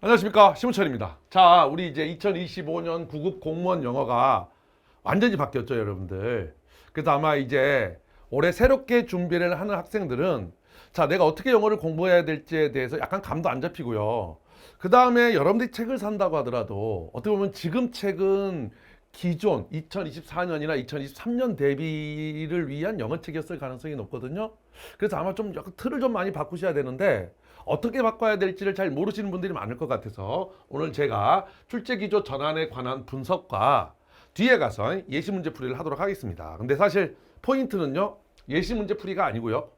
안녕하십니까, 심은철입니다. 자, 우리 이제 2025년 9급 공무원 영어가 완전히 바뀌었죠, 여러분들. 그래서 아마 이제 올해 새롭게 준비를 하는 학생들은 자, 내가 어떻게 영어를 공부해야 될지에 대해서 약간 감도 안 잡히고요. 그 다음에 여러분들이 책을 산다고 하더라도 어떻게 보면 지금 책은 기존 2024년이나 2023년 대비를 위한 영어책이었을 가능성이 높거든요. 그래서 아마 좀 약간 틀을 좀 많이 바꾸셔야 되는데 어떻게 바꿔야 될지를 잘 모르시는 분들이 많을 것 같아서 오늘 제가 출제기조 전환에 관한 분석과 뒤에 가서 예시 문제 풀이를 하도록 하겠습니다. 근데 사실 포인트는요, 예시 문제 풀이가 아니고요.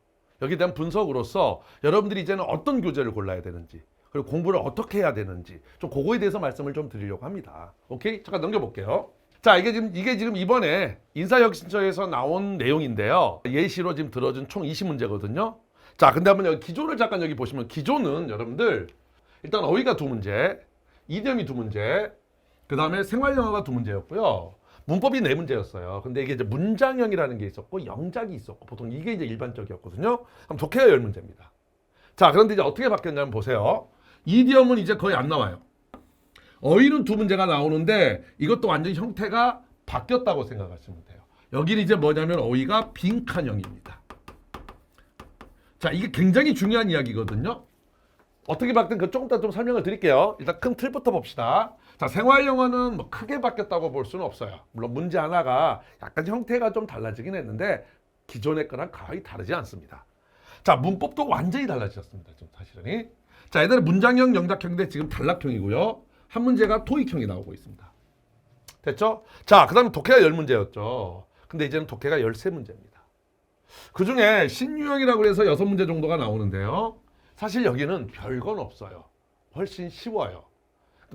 여기에 대한 분석으로서 여러분들이 이제는 어떤 교재를 골라야 되는지, 그리고 공부를 어떻게 해야 되는지 좀 그거에 대해서 말씀을 좀 드리려고 합니다. 오케이? 잠깐 넘겨볼게요. 자, 이게 지금 이번에 인사혁신처에서 나온 내용인데요. 예시로 지금 들어준 총 20문제거든요. 자, 근데 한번 여기 기조를 잠깐 여기 보시면 기조는 여러분들 일단 어휘가 2문제, 이디엄이 2문제, 그 다음에 생활영어가 2문제였고요. 문법이 4문제였어요. 근데 이게 이제 문장형이라는 게 있었고 영작이 있었고 보통 이게 이제 일반적이었거든요. 그럼 독해가 10문제입니다. 자, 그런데 이제 어떻게 바뀌었냐면 보세요. 이디엄은 이제 거의 안 나와요. 어휘는 2문제가 나오는데 이것도 완전히 형태가 바뀌었다고 생각하시면 돼요. 여기는 이제 뭐냐면 어휘가 빈칸형입니다. 자, 이게 굉장히 중요한 이야기거든요. 어떻게 바뀐 그 조금 이따 좀 설명을 드릴게요. 일단 큰 틀부터 봅시다. 자, 생활영어는 뭐 크게 바뀌었다고 볼 수는 없어요. 물론 문제 하나가 약간 형태가 좀 달라지긴 했는데 기존의 거랑 거의 다르지 않습니다. 자, 문법도 완전히 달라졌습니다. 좀 사실은. 자, 얘들은 문장형, 영작형인데 지금 단락형이고요. 한 문제가 토익형이 나오고 있습니다. 됐죠? 자, 그 다음에 독해가 10문제였죠. 근데 이제는 독해가 13문제입니다. 그 중에 신유형이라고 해서 6문제 정도가 나오는데요. 사실 여기는 별건 없어요. 훨씬 쉬워요.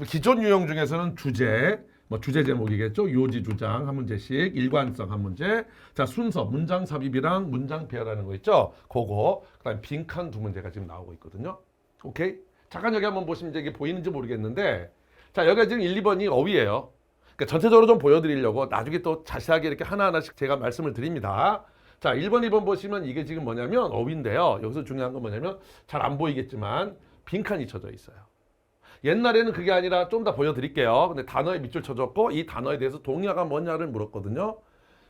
기존 유형 중에서는 주제, 주제 제목이겠죠. 요지 주장 한 문제씩, 일관성 한 문제. 자, 순서, 문장 삽입이랑 문장 배열하는 거 있죠. 그거. 그다음에 빈칸 2문제가 지금 나오고 있거든요. 오케이? 잠깐 여기 한번 보시면 이제 이게 보이는지 모르겠는데, 자, 여기가 지금 1, 2번이 어휘예요. 그러니까 전체적으로 좀 보여드리려고 나중에 또 자세하게 이렇게 하나하나씩 제가 말씀을 드립니다. 자, 1번, 2번 보시면 이게 지금 뭐냐면 어휘인데요. 여기서 중요한 건 뭐냐면 잘 안 보이겠지만 빈칸이 쳐져 있어요. 옛날에는 그게 아니라 좀 더 보여드릴게요. 근데 단어에 밑줄 쳐줬고 이 단어에 대해서 동의어가 뭐냐를 물었거든요.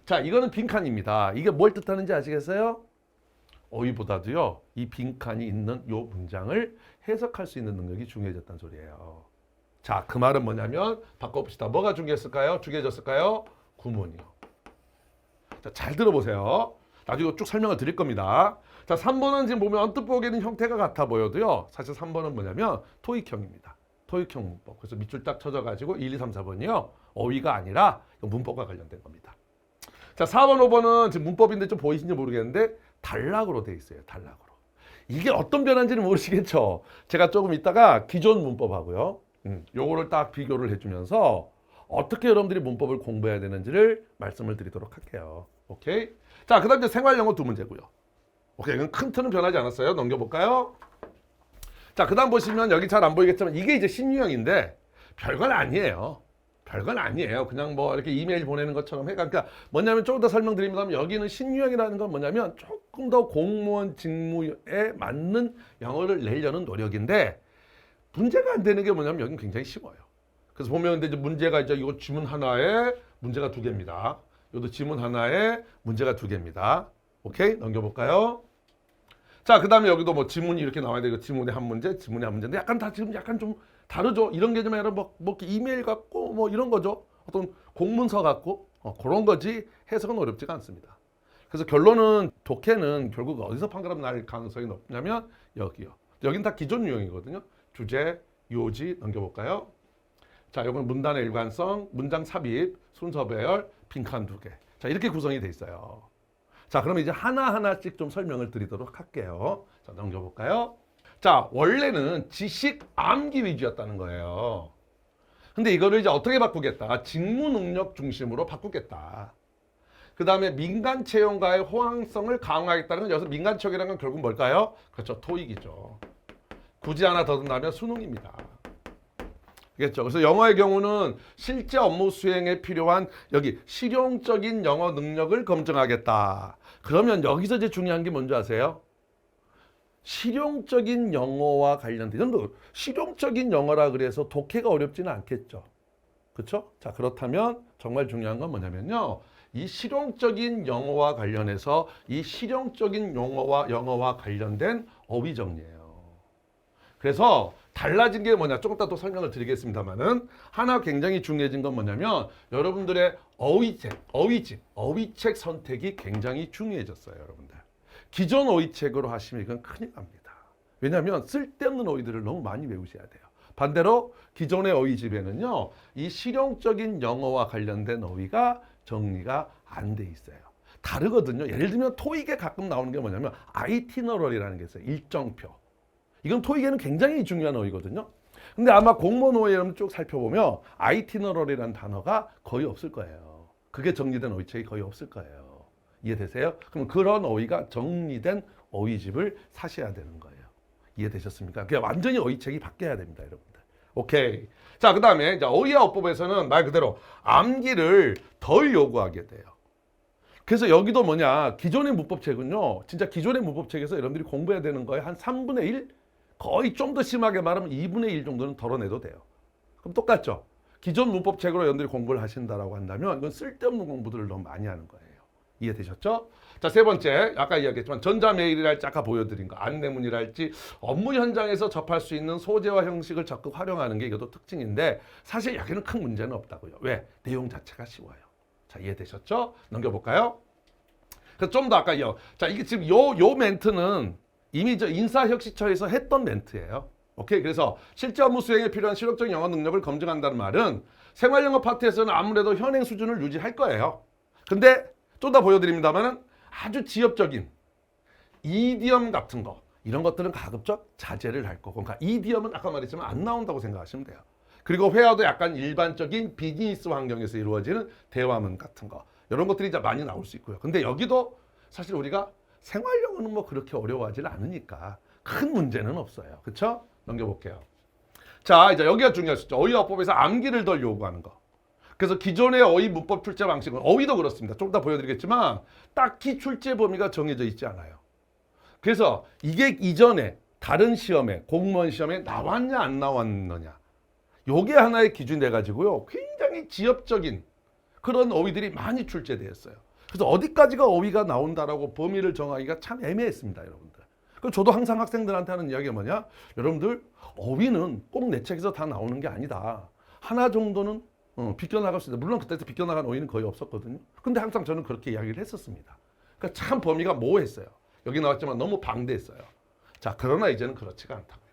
자, 이거는 빈칸입니다. 이게 뭘 뜻하는지 아시겠어요? 어휘보다도요, 이 빈칸이 있는 요 문장을 해석할 수 있는 능력이 중요해졌다는 소리예요. 자, 그 말은 뭐냐면 바꿔봅시다. 뭐가 중요했을까요? 중요해졌을까요? 구문이요. 자, 잘 들어보세요. 나중에 쭉 설명을 드릴 겁니다. 자, 3번은 지금 보면 언뜻 보기에는 형태가 같아 보여도요. 사실 3번은 뭐냐면 토익형입니다. 토익형 문법. 그래서 밑줄 딱 쳐져가지고 1, 2, 3, 4번이요. 어휘가 아니라 문법과 관련된 겁니다. 자, 4번, 5번은 지금 문법인데 좀 보이시는지 모르겠는데 단락으로 돼 있어요. 단락으로. 이게 어떤 변화인지는 모르시겠죠. 제가 조금 이따가 기존 문법하고요. 요거를 딱 비교를 해주면서 어떻게 여러분들이 문법을 공부해야 되는지를 말씀을 드리도록 할게요. 오케이? 자, 그 다음 이제 생활영어 2문제고요. 오케이, 이건 큰 틀은 변하지 않았어요. 넘겨볼까요? 자, 그 다음 보시면 여기 잘 안 보이겠지만 이게 이제 신유형인데 별건 아니에요. 별건 아니에요. 그냥 뭐 이렇게 이메일 보내는 것처럼 해가. 그러니까 뭐냐면 조금 더 설명드리면 여기는 신유형이라는 건 뭐냐면 조금 더 공무원 직무에 맞는 영어를 내려는 노력인데 문제가 안 되는 게 뭐냐면 여기는 굉장히 쉬워요. 그래서 보면 근데 이제 문제가 이제 이거 지문 하나에 문제가 2개입니다. 이것도 지문 하나에 문제가 2개입니다. 오케이? 넘겨볼까요? 자, 그 다음에 여기도 뭐 지문이 이렇게 나와야 되고 지문에 한 문제, 지문에 한 문제인데 약간 다 지금 약간 좀 다르죠? 이런 게 좀 아니라 뭐 이메일 같고 뭐 이런 거죠. 어떤 공문서 같고 그런 거지 해석은 어렵지가 않습니다. 그래서 결론은 독해는 결국 어디서 판가름 날 가능성이 높냐면 여기요. 여긴 다 기존 유형이거든요. 주제, 요지 넘겨볼까요? 자, 이건 문단의 일관성, 문장 삽입, 순서 배열, 빈칸 2개. 자, 이렇게 구성이 돼 있어요. 자, 그러면 이제 하나하나씩 좀 설명을 드리도록 할게요. 자, 넘겨볼까요? 자, 원래는 지식 암기 위주였다는 거예요. 근데 이거를 이제 어떻게 바꾸겠다? 직무 능력 중심으로 바꾸겠다. 그 다음에 민간 채용과의 호황성을 강화하겠다는 건 여기서 민간 채용이라는 건 결국 뭘까요? 그렇죠. 토익이죠. 굳이 하나 더 든다면 수능입니다. 알겠죠? 그래서 영어의 경우는 실제 업무 수행에 필요한 여기 실용적인 영어 능력을 검증하겠다. 그러면 여기서 이제 중요한 게 뭔지 아세요? 실용적인 영어와 관련된, 이건 실용적인 영어라 그래서 독해가 어렵지는 않겠죠. 그렇죠? 자, 그렇다면 정말 중요한 건 뭐냐면요. 이 실용적인 영어와 관련해서 이 실용적인 용어와 영어와 관련된 어휘 정리예요. 그래서 달라진 게 뭐냐, 조금 이따 또 설명을 드리겠습니다만은 하나 굉장히 중요해진 건 뭐냐면 여러분들의 어휘책 선택이 굉장히 중요해졌어요. 여러분들 기존 어휘책으로 하시면 이건 큰일 납니다. 왜냐하면 쓸데없는 어휘들을 너무 많이 외우셔야 돼요. 반대로 기존의 어휘집에는요, 이 실용적인 영어와 관련된 어휘가 정리가 안 돼 있어요. 다르거든요. 예를 들면 토익에 가끔 나오는 게 뭐냐면 아이티너럴이라는 게 있어요. 일정표. 이건 토익에는 굉장히 중요한 어휘거든요. 근데 아마 공무원 어휘 여러분 쭉 살펴보면 아이티너럴이라는 단어가 거의 없을 거예요. 그게 정리된 어휘책이 거의 없을 거예요. 이해되세요? 그럼 그런 어휘가 정리된 어휘집을 사셔야 되는 거예요. 이해되셨습니까? 그게 완전히 어휘책이 바뀌어야 됩니다, 여러분들. 오케이. 자, 그 다음에 어휘와 어법에서는 말 그대로 암기를 덜 요구하게 돼요. 그래서 여기도 뭐냐, 기존의 문법책은요, 진짜 기존의 문법책에서 여러분들이 공부해야 되는 거에 한 3분의 1? 거의 좀 더 심하게 말하면 2분의 1 정도는 덜어내도 돼요. 그럼 똑같죠? 기존 문법책으로 여러분들이 공부를 하신다라고 한다면 이건 쓸데없는 공부들을 너무 많이 하는 거예요. 이해되셨죠? 자, 세 번째, 아까 이야기했지만 전자메일이랄지 아까 보여드린 거, 안내문이랄지 업무 현장에서 접할 수 있는 소재와 형식을 적극 활용하는 게 이것도 특징인데 사실 여기는 큰 문제는 없다고요. 왜? 내용 자체가 쉬워요. 자, 이해되셨죠? 넘겨볼까요? 그래서 좀 더 아까 자, 이게 지금 요 멘트는 이미 저 인사혁신처에서 했던 멘트예요. 오케이. 그래서 실제 업무 수행에 필요한 실용적인 영어 능력을 검증한다는 말은 생활영어 파트에서는 아무래도 현행 수준을 유지할 거예요. 근데 좀 더 보여드립니다만은 아주 지엽적인 이디엄 같은 거, 이런 것들은 가급적 자제를 할 거고, 그러니까 이디엄은 아까 말했지만 안 나온다고 생각하시면 돼요. 그리고 회화도 약간 일반적인 비즈니스 환경에서 이루어지는 대화문 같은 거, 이런 것들이 이제 많이 나올 수 있고요. 근데 여기도 사실 우리가 생활영어는 뭐 그렇게 어려워하지 않으니까 큰 문제는 없어요. 그렇죠? 넘겨볼게요. 자, 이제 여기가 중요하시죠. 어휘어법에서 암기를 덜 요구하는 거. 그래서 기존의 어휘 문법 출제 방식은 어휘도 그렇습니다. 좀 이따 보여드리겠지만 딱히 출제 범위가 정해져 있지 않아요. 그래서 이게 이전에 다른 시험에, 공무원 시험에 나왔냐 안 나왔느냐, 요게 하나의 기준이 돼가지고요, 굉장히 지엽적인 그런 어휘들이 많이 출제되었어요. 그래서 어디까지가 어휘가 나온다라고 범위를 정하기가 참 애매했습니다, 여러분들. 그래서 저도 항상 학생들한테 하는 이야기가 뭐냐, 여러분들 어휘는 꼭 내 책에서 다 나오는 게 아니다. 하나 정도는 비껴나갈 수 있다. 물론 그때도 비껴나간 어휘는 거의 없었거든요. 근데 항상 저는 그렇게 이야기를 했었습니다. 그러니까 참 범위가 모호했어요. 여기 나왔지만 너무 방대했어요. 자, 그러나 이제는 그렇지가 않다고요.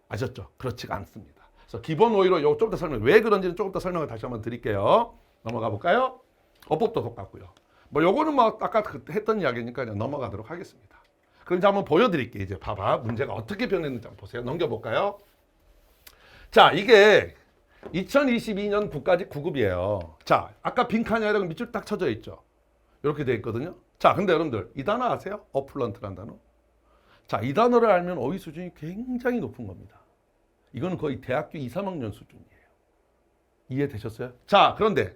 아셨죠? 그렇지가 않습니다. 그래서 기본 어휘로 요거 좀 더 설명, 왜 그런지는 조금 더 설명을 다시 한번 드릴게요. 넘어가 볼까요? 어법도 똑같고요. 뭐 요거는 뭐 아까 했던 이야기니까 그냥 넘어가도록 하겠습니다. 그럼 이제 한번 보여드릴게요. 이제 봐봐. 문제가 어떻게 변했는지 한번 보세요. 넘겨볼까요? 자, 이게 2022년 국가직 9급이에요. 자, 아까 빈칸이 아니라 밑줄 딱 쳐져 있죠. 이렇게 돼 있거든요. 자, 근데 여러분들 이 단어 아세요? 어플런트란 단어. 자, 이 단어를 알면 어휘 수준이 굉장히 높은 겁니다. 이거는 거의 대학교 2, 3학년 수준이에요. 이해되셨어요? 자, 그런데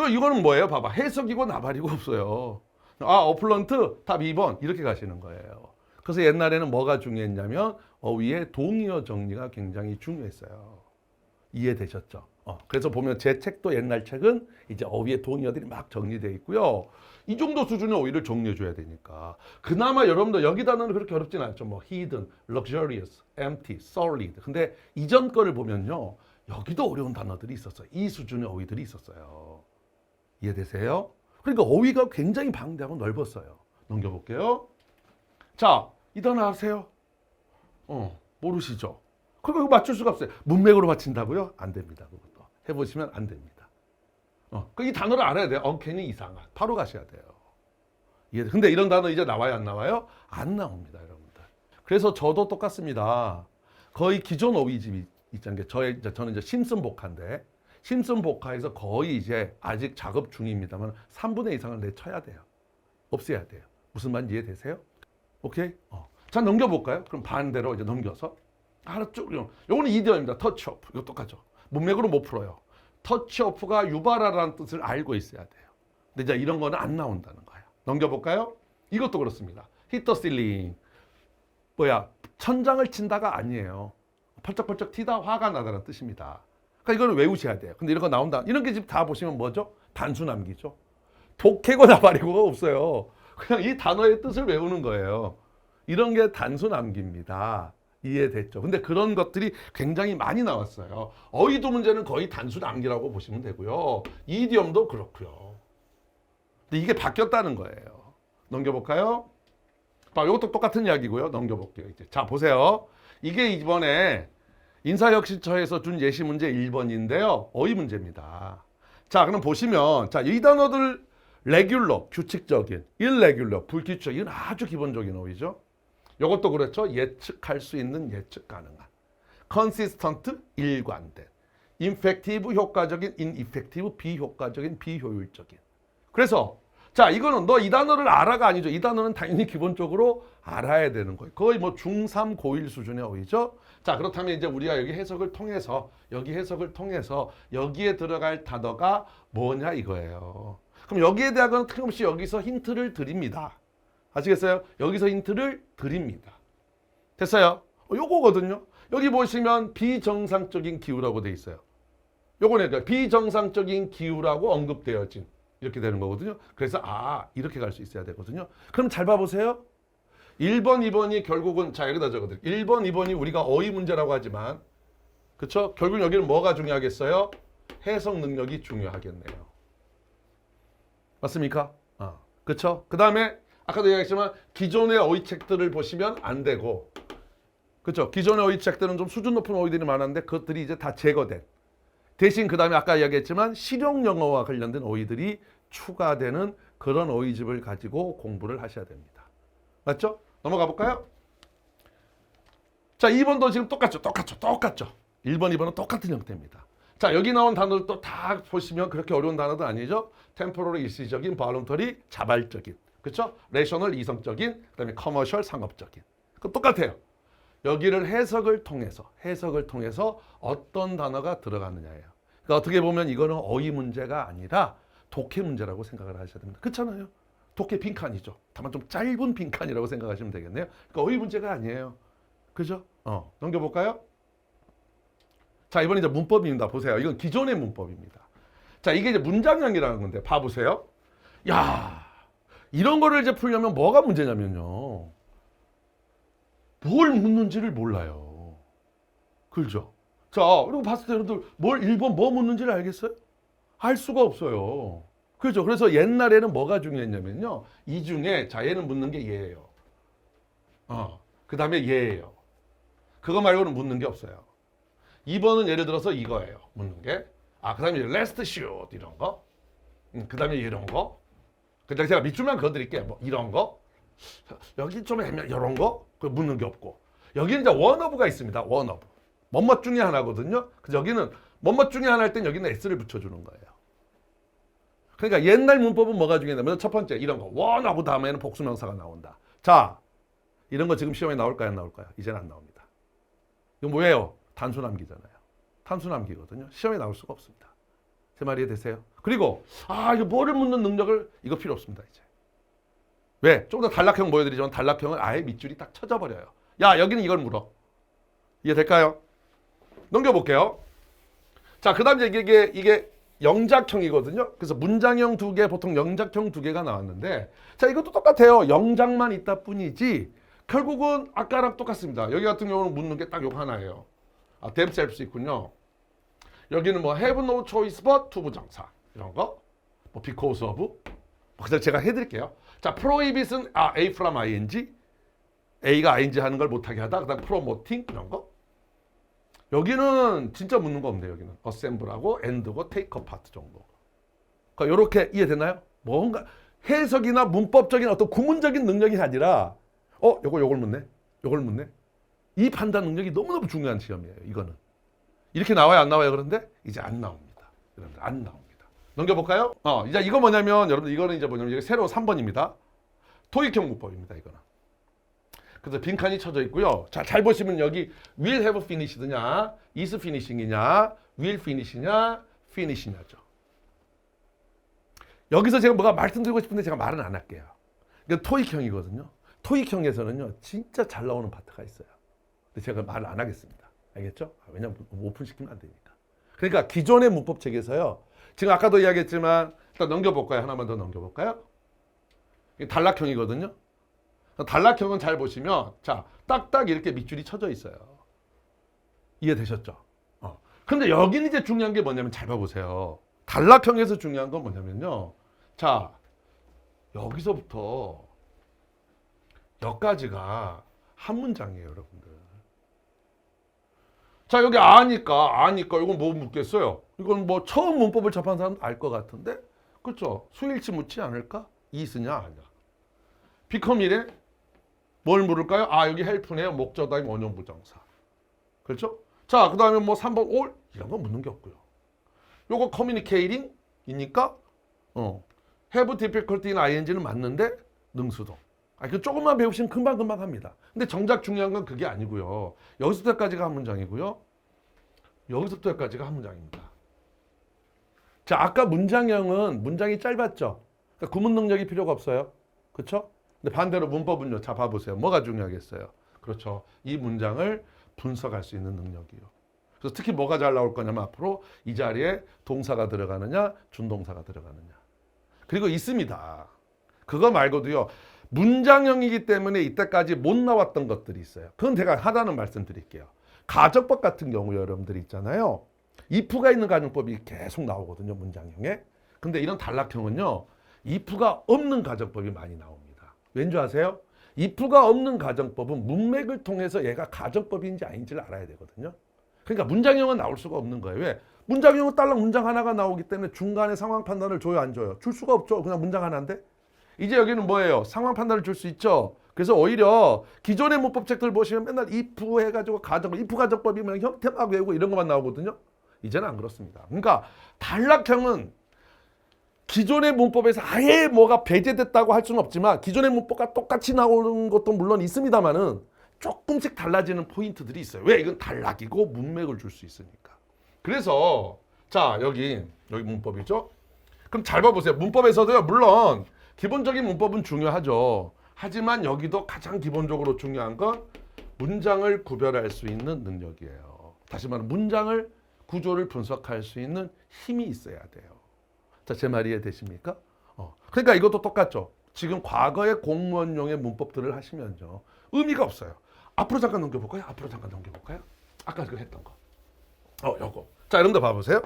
이거는 뭐예요? 봐봐. 해석이고 나발이고 없어요. 아, 어플런트 답 2번 이렇게 가시는 거예요. 그래서 옛날에는 뭐가 중요했냐면 어휘의 동의어 정리가 굉장히 중요했어요. 이해되셨죠? 그래서 보면 제 책도 옛날 책은 이제 어휘의 동의어들이 막 정리되어 있고요. 이 정도 수준의 어휘를 정리해 줘야 되니까. 그나마 여러분들 여기 단어는 그렇게 어렵진 않죠. 뭐 hidden, luxurious, empty, solid. 근데 이전 거를 보면요, 여기도 어려운 단어들이 있었어요. 이 수준의 어휘들이 있었어요. 이해되세요? 그러니까 어휘가 굉장히 방대하고 넓었어요. 넘겨볼게요. 자, 이 단어 아세요? 모르시죠? 그거 맞출 수가 없어요. 문맥으로 맞춘다고요? 안 됩니다. 그것도 해보시면 안 됩니다. 이 단어를 알아야 돼요. 언캐니 이상한. 바로 가셔야 돼요. 근데 이런 단어 이제 나와요, 안 나와요? 안 나옵니다, 여러분들. 그래서 저도 똑같습니다. 거의 기존 어휘집이 있잖아요. 저는 이제 심슨 복화인데, 심슨 복화에서 거의 이제 아직 작업 중입니다만 3분의 2 이상을 내쳐야 돼요. 없애야 돼요. 무슨 말인지 이해되세요? 오케이? 자, 넘겨볼까요? 그럼 반대로 이제 넘겨서. 하나 쭉, 요거는 이디엄입니다. 터치오프. 이거 똑같죠. 문맥으로 못 풀어요. 터치오프가 유발하라는 뜻을 알고 있어야 돼요. 근데 이제 이런 거는 안 나온다는 거예요. 넘겨볼까요? 이것도 그렇습니다. 히터 실링. 천장을 친다가 아니에요. 펄쩍펄쩍 튀다 화가 나다는 뜻입니다. 그러니까 이거는 외우셔야 돼요. 근데 이런 거 나온다. 이런 게 지금 다 보시면 뭐죠? 단순암기죠. 독해거나 발의고가 없어요. 그냥 이 단어의 뜻을 외우는 거예요. 이런 게 단순암기입니다. 이해됐죠? 근데 그런 것들이 굉장히 많이 나왔어요. 어휘도 문제는 거의 단순암기라고 보시면 되고요. 이디엄도 그렇고요. 근데 이게 바뀌었다는 거예요. 넘겨볼까요? 이것도 똑같은 이야기고요. 넘겨볼게요. 이제. 자, 보세요. 이게 이번에 인사혁신처에서 준 예시 문제 1번인데요. 어휘 문제입니다. 자, 그럼 보시면 자, 이 단어들 레귤러, 규칙적인, 일레귤러, 불규칙적인 아주 기본적인 어휘죠. 이것도 그렇죠. 예측할 수 있는, 예측 가능한. 컨시스턴트, 일관된. 인펙티브, 효과적인, 인이펙티브, 비효과적인, 비효율적인. 그래서 자, 이거는 너 이 단어를 알아가 아니죠. 이 단어는 당연히 기본적으로 알아야 되는 거예요. 거의 뭐 중3, 고1 수준의 어휘죠. 자, 그렇다면 이제 우리가 여기 해석을 통해서 여기에 들어갈 단어가 뭐냐 이거예요. 그럼 여기에 대한 틀림없이 여기서 힌트를 드립니다. 아시겠어요? 여기서 힌트를 드립니다. 됐어요? 요거거든요. 여기 보시면 비정상적인 기후라고 돼 있어요. 요거는 비정상적인 기후라고 언급되어진 이렇게 되는 거거든요. 그래서 이렇게 갈 수 있어야 되거든요. 그럼 잘 봐보세요. 1번, 2번이 결국은 자 여기다 적어드릴게요. 1번, 2번이 우리가 어휘 문제라고 하지만 그쵸? 결국 여기는 뭐가 중요하겠어요? 해석 능력이 중요하겠네요. 맞습니까? 그쵸? 그 다음에 아까도 얘기했지만 기존의 어휘책들을 보시면 안 되고 그쵸? 기존의 어휘책들은 좀 수준 높은 어휘들이 많았는데 그것들이 이제 다 제거된 대신 그 다음에 아까 이야기했지만 실용 영어와 관련된 어휘들이 추가되는 그런 어휘집을 가지고 공부를 하셔야 됩니다. 맞죠? 넘어가 볼까요? 자, 2번도 지금 똑같죠. 1번, 2번은 똑같은 형태입니다. 자, 여기 나온 단어들도 다 보시면 그렇게 어려운 단어도 아니죠. 템포럴 일시적인, 발론터리 자발적인, 그렇죠? 레셔널 이성적인, 그다음에 커머셜 상업적인. 그 똑같아요. 여기를 해석을 통해서 어떤 단어가 들어가느냐예요. 그러니까 어떻게 보면 이거는 어휘 문제가 아니라 독해 문제라고 생각을 하셔야 됩니다. 그렇잖아요. 독해 빈칸이죠. 다만 좀 짧은 빈칸이라고 생각하시면 되겠네요. 그러니까 어휘 문제가 아니에요. 그죠? 넘겨볼까요? 자, 이번에 이제 문법입니다. 보세요. 이건 기존의 문법입니다. 자, 이게 이제 문장형이라는 건데 봐보세요. 야, 이런 거를 이제 풀려면 뭐가 문제냐면요. 뭘 묻는지를 몰라요. 그렇죠? 자, 그리고 봤을 때 여러분들 1번 뭐 묻는지를 알겠어요? 알 수가 없어요. 그렇죠? 그래서 옛날에는 뭐가 중요했냐면요. 이 중에 자, 얘는 묻는 게 얘예요. 그 다음에 얘예요. 그거 말고는 묻는 게 없어요. 2번은 예를 들어서 이거예요. 묻는 게. 그 다음에 last shoot 이런 거. 그 다음에 이런 거. 그 다음에 제가 밑줄만 그어드릴게요. 뭐 이런 거. 여기 좀 애매한 이런 거. 그 묻는 게 없고. 여기는 이제 one of가 있습니다. one of. 뭐뭐 중에 하나거든요. 그래서 여기는 뭐뭐 중에 하나 할 땐 여기는 s를 붙여주는 거예요. 그러니까 옛날 문법은 뭐가 중요하냐면 첫 번째 이런 거. one of 다음에는 복수명사가 나온다. 자, 이런 거 지금 시험에 나올까요? 안 나올까요? 이제는 안 나옵니다. 이거 뭐예요? 단순암기잖아요. 단순암기거든요. 시험에 나올 수가 없습니다. 제 말이 이해되세요? 그리고 이거 뭐를 묻는 능력을 이거 필요 없습니다. 이제. 왜? 조금 더 단락형 보여드리지만 단락형은 아예 밑줄이 딱 쳐져 버려요. 야, 여기는 이걸 물어. 이해될까요? 넘겨볼게요. 자, 그 다음에 이게 영작형이거든요. 그래서 문장형 2개, 보통 영작형 2개가 나왔는데 자, 이것도 똑같아요. 영작만 있다 뿐이지 결국은 아까랑 똑같습니다. 여기 같은 경우는 묻는 게 딱 요거 하나예요. themselves 있군요. 여기는 뭐 have no choice but to 부정사 이런 거. 뭐 because of. 그래서 제가 해드릴게요. 자, prohibit은 A from ing. A가 ing 하는 걸 못하게 하다. 그다음 promoting 이런 거. 여기는 진짜 묻는 거 없네요. 여기는 assemble하고 and고 take apart 정도. 그러니까 이렇게 이해되나요? 뭔가 해석이나 문법적인 어떤 구문적인 능력이 아니라 요걸 묻네. 이 판단 능력이 너무너무 중요한 시험이에요. 이거는. 이렇게 나와요, 안 나와요? 그런데 이제 안 나옵니다. 여러분들 안 나옵니다. 넘겨볼까요? 이제 이거 뭐냐면 여러분들 이거는 이제 뭐냐면 이게 새로운 3번입니다. 토익형 문법입니다. 이거는. 그래서 빈칸이 쳐져 있고요. 자, 잘 보시면 여기 will have finished냐, is finishing이냐, will finish냐, finish냐죠. 여기서 제가 뭐가 말씀드리고 싶은데 제가 말은 안 할게요. 이건 토익형이거든요. 토익형에서는요 진짜 잘 나오는 파트가 있어요. 근데 제가 말을 안 하겠습니다. 알겠죠? 왜냐면 오픈시키면 안 되니까. 그러니까 기존의 문법 책에서요. 지금 아까도 이야기했지만 일단 넘겨볼까요? 하나만 더 넘겨볼까요? 이게 단락형이거든요. 단락형은 잘 보시면 자 딱딱 이렇게 밑줄이 쳐져 있어요. 이해되셨죠? 근데 여기는 이제 중요한 게 뭐냐면 잘 봐보세요. 단락형에서 중요한 건 뭐냐면요. 자 여기서부터 여기까지가 한 문장이에요, 여러분들. 자 여기 아니까 이건 뭐 묻겠어요? 이건 뭐 처음 문법을 접한 사람도 알 것 같은데 그렇죠? 수일치 묻지 않을까? 이쓰냐 아니야. 비컴이래 뭘 물을까요? 아 여기 헬프네요. 목적어인 원형 부정사. 그렇죠? 자 그다음에 뭐 3번 올 이런 거 묻는 게 없고요. 요거 커뮤니케이팅이니까 have difficulty in ing는 맞는데 능수동. 그 조금만 배우시면 금방금방 합니다. 근데 정작 중요한 건 그게 아니고요. 여기서부터까지가 한 문장이고요. 여기서부터까지가 한 문장입니다. 자, 아까 문장형은 문장이 짧았죠. 그러니까 구문 능력이 필요가 없어요. 그렇죠? 근데 반대로 문법은요. 자, 봐보세요. 뭐가 중요하겠어요? 그렇죠. 이 문장을 분석할 수 있는 능력이요. 그래서 특히 뭐가 잘 나올 거냐면 앞으로 이 자리에 동사가 들어가느냐, 준동사가 들어가느냐. 그리고 있습니다. 그거 말고도요. 문장형이기 때문에 이때까지 못 나왔던 것들이 있어요. 그건 제가 하나는 말씀드릴게요. 가정법 같은 경우 여러분들 있잖아요. if가 있는 가정법이 계속 나오거든요. 문장형에. 근데 이런 단락형은요. if가 없는 가정법이 많이 나옵니다. 왠지 아세요? if가 없는 가정법은 문맥을 통해서 얘가 가정법인지 아닌지를 알아야 되거든요. 그러니까 문장형은 나올 수가 없는 거예요. 왜? 문장형은 딸랑 문장 하나가 나오기 때문에 중간에 상황 판단을 줘요, 안 줘요? 줄 수가 없죠. 그냥 문장 하나인데. 이제 여기는 뭐예요? 상황 판단을 줄 수 있죠. 그래서 오히려 기존의 문법책들 보시면 맨날 if 해가지고 가정법, if 가정법이면 형태막 외우고 이런 것만 나오거든요. 이제는 안 그렇습니다. 그러니까 단락형은 기존의 문법에서 아예 뭐가 배제됐다고 할 수는 없지만 기존의 문법과 똑같이 나오는 것도 물론 있습니다만은 조금씩 달라지는 포인트들이 있어요. 왜? 이건 단락이고 문맥을 줄 수 있으니까. 그래서 자 여기 문법이죠. 그럼 잘 봐보세요. 문법에서도요. 물론 기본적인 문법은 중요하죠. 하지만 여기도 가장 기본적으로 중요한 건 문장을 구별할 수 있는 능력이에요. 다시 말하면 문장을 구조를 분석할 수 있는 힘이 있어야 돼요. 자, 제 말이 이해되십니까? 그러니까 이것도 똑같죠. 지금 과거의 공무원용의 문법들을 하시면요. 의미가 없어요. 앞으로 잠깐 넘겨볼까요? 앞으로 잠깐 넘겨볼까요? 아까 그 했던 거. 요거. 자, 여러분들 봐보세요.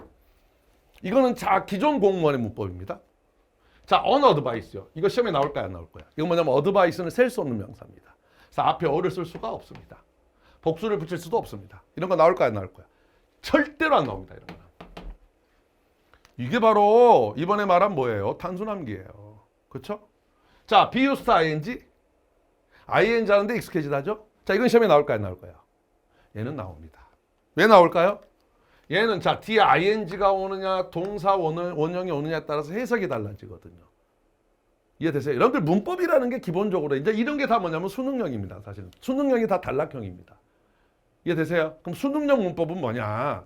이거는 자 기존 공무원의 문법입니다. 자, 어드바이스요. 이거 시험에 나올까요? 안 나올까요? 이거 뭐냐면 어드바이스는 셀 수 없는 명사입니다. 그래서 앞에 어를 쓸 수가 없습니다. 복수를 붙일 수도 없습니다. 이런 거 나올까요? 안 나올까요? 절대로 안 나옵니다. 이런 거. 이게 바로 이번에 말한 뭐예요? 단순함기예요. 그렇죠? 자, be used ing. ing 하는데 익숙해지다죠? 자, 이건 시험에 나올까요? 안 나올까요? 얘는 나옵니다. 왜 나올까요? 얘는 자 뒤에 ing가 오느냐 동사 원형이 오느냐에 따라서 해석이 달라지거든요. 이해되세요? 여러분들 문법이라는 게 기본적으로 이제 이런 게 다 뭐냐면 수능형입니다. 사실은 수능형이 다 단락형입니다. 이해되세요? 그럼 수능형 문법은 뭐냐?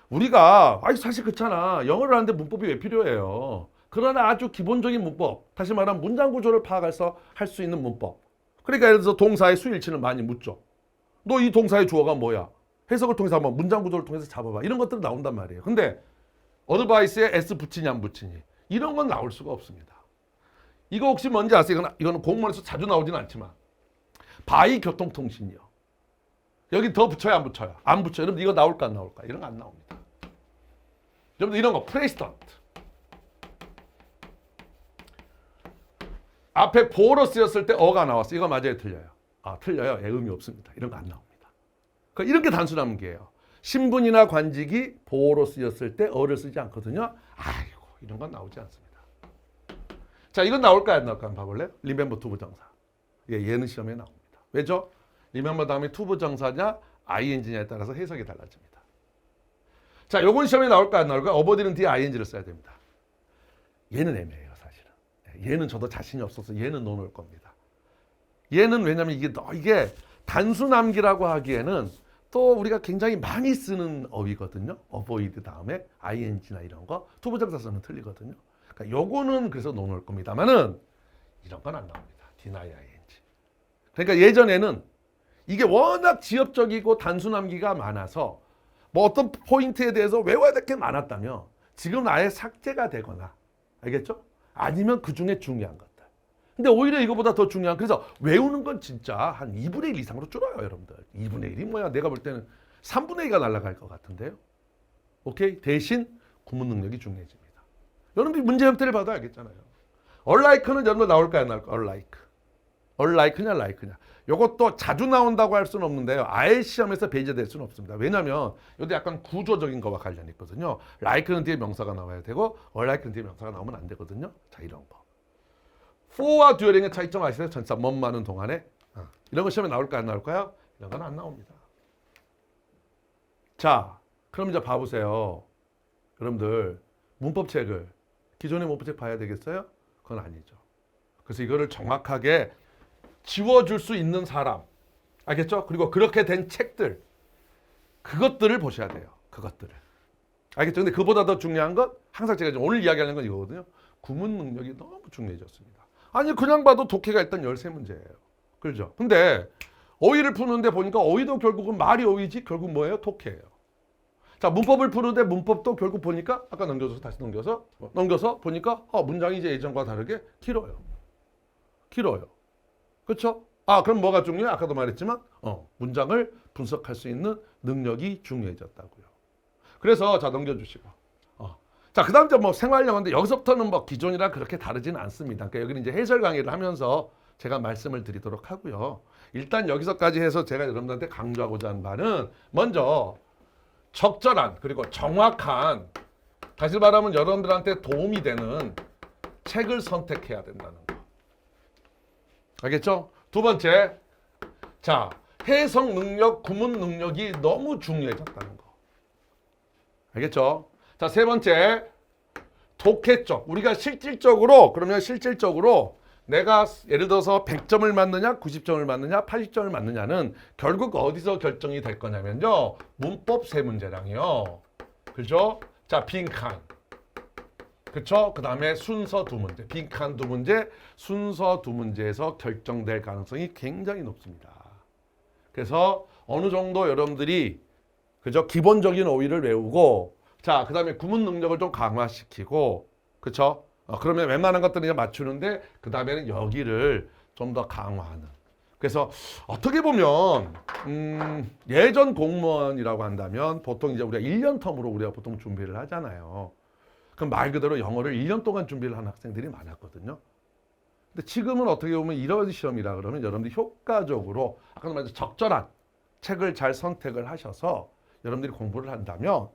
우리가 사실 그렇잖아. 영어를 하는데 문법이 왜 필요해요? 그러나 아주 기본적인 문법, 다시 말하면 문장 구조를 파악해서 할 수 있는 문법. 그러니까 예를 들어서 동사의 수일치는 많이 묻죠. 너 이 동사의 주어가 뭐야? 해석을 통해서 한번 문장 구조를 통해서 잡아봐. 이런 것들은 나온단 말이에요. 근데 어드바이스에 S 붙이니 안 붙이니 이런 건 나올 수가 없습니다. 이거 혹시 뭔지 아세요? 이거는 공무원에서 자주 나오진 않지만 바이 교통통신이요. 여기 더 붙여요 안 붙여요? 안 붙여요. 여러분 이거 나올까 안 나올까? 이런 거 안 나옵니다. 여러분 이런 거 프레시던트 앞에 보어로 쓰였을 때 어가 나왔어. 이거 맞아요 틀려요? 틀려요. 의미 없습니다. 이런 거 안 나옵니다. 이렇게 단순한 게예요. 신분이나 관직이 보어로 쓰였을 때 어를 쓰지 않거든요. 아이고 이런 건 나오지 않습니다. 자 이건 나올까요 안 나올까요? 한번 봐볼래요? 리멤버 투 부정사. 얘는 시험에 나옵니다. 왜죠? 리멤버 다음에 투 부정사냐 ing냐에 따라서 해석이 달라집니다. 자 요건 시험에 나올까요 안 나올까요? 어버디는 뒤에 ing를 써야 됩니다. 얘는 애매해요 사실은. 얘는 저도 자신이 없어서 얘는 넣어놓을 겁니다. 얘는 왜냐면 이게 단순함기라고 하기에는 또 우리가 굉장히 많이 쓰는 어휘거든요. avoid 다음에 ing나 이런 거 투부정사서는 틀리거든요. 그러니까 요거는 그래서 넣어놓을 겁니다만은 이런 건 안 나옵니다. deny ing. 그러니까 예전에는 이게 워낙 지엽적이고 단순함기가 많아서 뭐 어떤 포인트에 대해서 외워야 될 게 많았다면 지금은 아예 삭제가 되거나, 알겠죠? 아니면 그 중에 중요한 것들. 근데 오히려 이거보다 더 중요한, 그래서 외우는 건 진짜 한 2분의 1 이상으로 줄어요, 여러분들. 2분의 1이 뭐야? 내가 볼 때는 3분의 2가 날아갈 것 같은데요. 오케이? 대신 구문 능력이 중요해집니다. 여러분들이 문제 형태를 봐도 알겠잖아요. 얼라이크는 여러분들 나올까요? 안 나올까요? 얼라이크. 얼라이크냐, 라이크냐. 이것도 자주 나온다고 할 수는 없는데요. 아예 시험에서 배제될 수는 없습니다. 왜냐하면 이것도 약간 구조적인 거와 관련이 있거든요. 라이크는 뒤에 명사가 나와야 되고 얼라이크는 뒤에 명사가 나오면 안 되거든요. 자, 이런 거. for와 during의 차이점 아시나요? 전사 뭔 많은 동안에. 이런 거 시험에 나올까요? 안 나올까요? 이런 건 안 나옵니다. 자, 그럼 이제 봐보세요. 여러분들 문법책을, 기존의 문법책 봐야 되겠어요? 그건 아니죠. 그래서 이거를 정확하게 지워줄 수 있는 사람, 알겠죠? 그리고 그렇게 된 책들, 그것들을 보셔야 돼요. 그것들을. 알겠죠? 근데 그보다 더 중요한 건 항상 제가 오늘 이야기하는 건 이거거든요. 구문 능력이 너무 중요해졌습니다. 아니 그냥 봐도 독해가 일단 13문제예요. 그렇죠? 근데 어휘를 푸는데 보니까 어휘도 결국은 말이 어휘지 결국 뭐예요? 독해예요. 자, 문법을 푸는데 문법도 결국 보니까 아까 넘겨서 다시 넘겨서 보니까 문장이 이제 예전과 다르게 길어요. 그렇죠? 그럼 뭐가 중요해? 아까도 말했지만 문장을 분석할 수 있는 능력이 중요해졌다고요. 그래서 자 넘겨주시고 자 그다음 이제 뭐 생활 영어인데 여기서부터는 뭐 기존이랑 그렇게 다르지는 않습니다. 그러니까 여기는 이제 해설 강의를 하면서 제가 말씀을 드리도록 하고요. 일단 여기서까지 해서 제가 여러분들한테 강조하고자 하는 바는 먼저 적절한 그리고 정확한, 다시 말하면 여러분들한테 도움이 되는 책을 선택해야 된다는 거. 알겠죠? 두 번째, 자 해석 능력, 구문 능력이 너무 중요해졌다는 거. 알겠죠? 자, 세 번째, 독해 쪽. 우리가 실질적으로 내가 예를 들어서 100점을 맞느냐, 90점을 맞느냐, 80점을 맞느냐는 결국 어디서 결정이 될 거냐면요. 문법 세 문제랑요. 그죠? 자, 빈칸. 그쵸? 그 다음에 순서 두 문제. 빈칸 두 문제, 순서 두 문제에서 결정될 가능성이 굉장히 높습니다. 그래서 어느 정도 여러분들이 그죠? 기본적인 어휘를 외우고, 자, 그 다음에 구문 능력을 좀 강화시키고, 그쵸? 그러면 웬만한 것들은 이제 맞추는데, 그 다음에는 여기를 좀 더 강화하는. 그래서 어떻게 보면, 예전 공무원이라고 한다면 보통 이제 우리가 1년 텀으로 우리가 보통 준비를 하잖아요. 그럼 말 그대로 영어를 1년 동안 준비를 하는 학생들이 많았거든요. 근데 지금은 어떻게 보면 이런 시험이라 그러면 여러분들이 효과적으로, 아까 말했던 적절한 책을 잘 선택을 하셔서 여러분들이 공부를 한다면,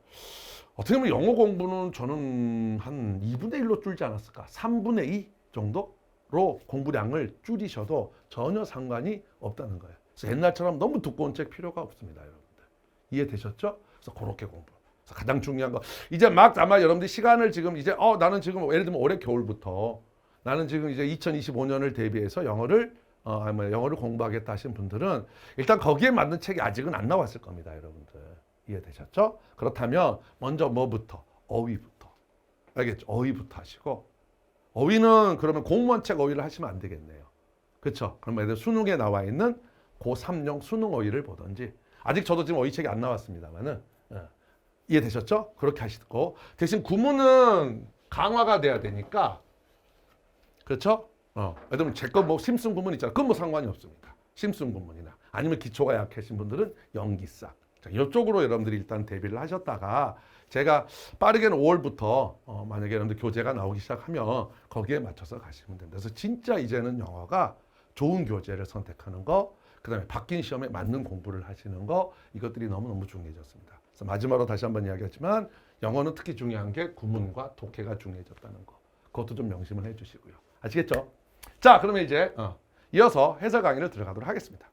어떻게 보면 영어 공부는 저는 한 2분의 1로 줄지 않았을까? 3분의 2 정도로 공부량을 줄이셔도 전혀 상관이 없다는 거예요. 그래서 옛날처럼 너무 두꺼운 책 필요가 없습니다, 여러분들. 이해되셨죠? 그래서 그렇게 공부. 그래서 가장 중요한 거, 이제 막 아마 여러분들이 시간을 지금 이제 나는 지금 예를 들면 올해 겨울부터 나는 지금 이제 2025년을 대비해서 영어를 공부하겠다 하신 분들은 일단 거기에 맞는 책이 아직은 안 나왔을 겁니다, 여러분들. 이해되셨죠? 그렇다면 먼저 뭐부터? 어휘부터. 알겠죠? 어휘부터 하시고, 어휘는 그러면 공무원 책 어휘를 하시면 안 되겠네요. 그렇죠? 그러면 애들 수능에 나와 있는 고3용 수능 어휘를 보든지, 아직 저도 지금 어휘책이 안 나왔습니다만은 이해되셨죠? 그렇게 하시고, 대신 구문은 강화가 돼야 되니까, 그렇죠? 예를 들면 제 거 뭐 심슨 구문 있잖아요. 그건 뭐 상관이 없습니다. 심슨 구문이나 아니면 기초가 약하신 분들은 연기싹. 자, 이쪽으로 여러분들이 일단 대비를 하셨다가 제가 빠르게는 5월부터 만약에 여러분들 교재가 나오기 시작하면 거기에 맞춰서 가시면 됩니다. 그래서 진짜 이제는 영어가 좋은 교재를 선택하는 거, 그 다음에 바뀐 시험에 맞는 공부를 하시는 거, 이것들이 너무너무 중요해졌습니다. 그래서 마지막으로 다시 한번 이야기했지만 영어는 특히 중요한 게 구문과 독해가 중요해졌다는 거. 그것도 좀 명심을 해주시고요. 아시겠죠? 자, 그러면 이제 이어서 해설 강의를 들어가도록 하겠습니다.